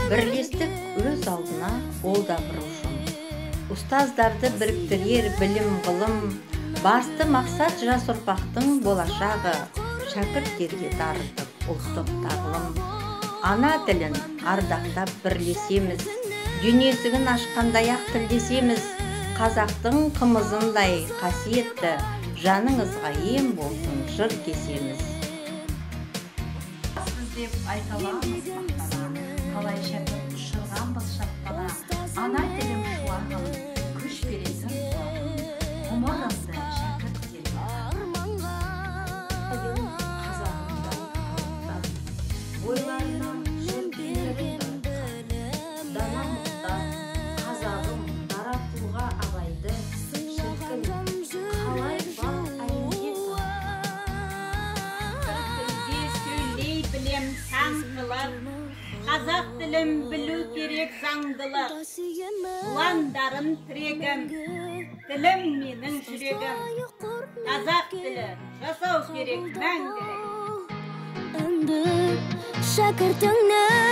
Бірлестік өз алдына ол да бір ұжым. Ұстаздарды біріктірер білім ғылым, басты мақсат жас ұрпақтың болашағы, шәкірттерге дарытып ұлттық тағылым. Ана тілін ардақтап бірлесеміз, дүниесігін ашқандай-ақ тілдесеміз, қазақтың қымызындай қасиетті, жаныңызға ем болсын жыр кесеміз. Сіз деп айталамыз мақтана, қалай шәкірт ұшырғанбыз шапқала, ана тілім шуағым, күш бересің қуағым, ғұмырымды шәкірттерге қазағымдай қалыптап, бойларынан жыр күйерімді дана мұқтар, қазағым дара тұлға абайды, шіркін қалай бар әлемге сөйлей білем сан қылып, қазақ тілін білу керек заңдылық. Ұландарын тірегім, тілім менің жүрегім, қазақ тілі жасау керек мәңгілік. Шәкіртіңнің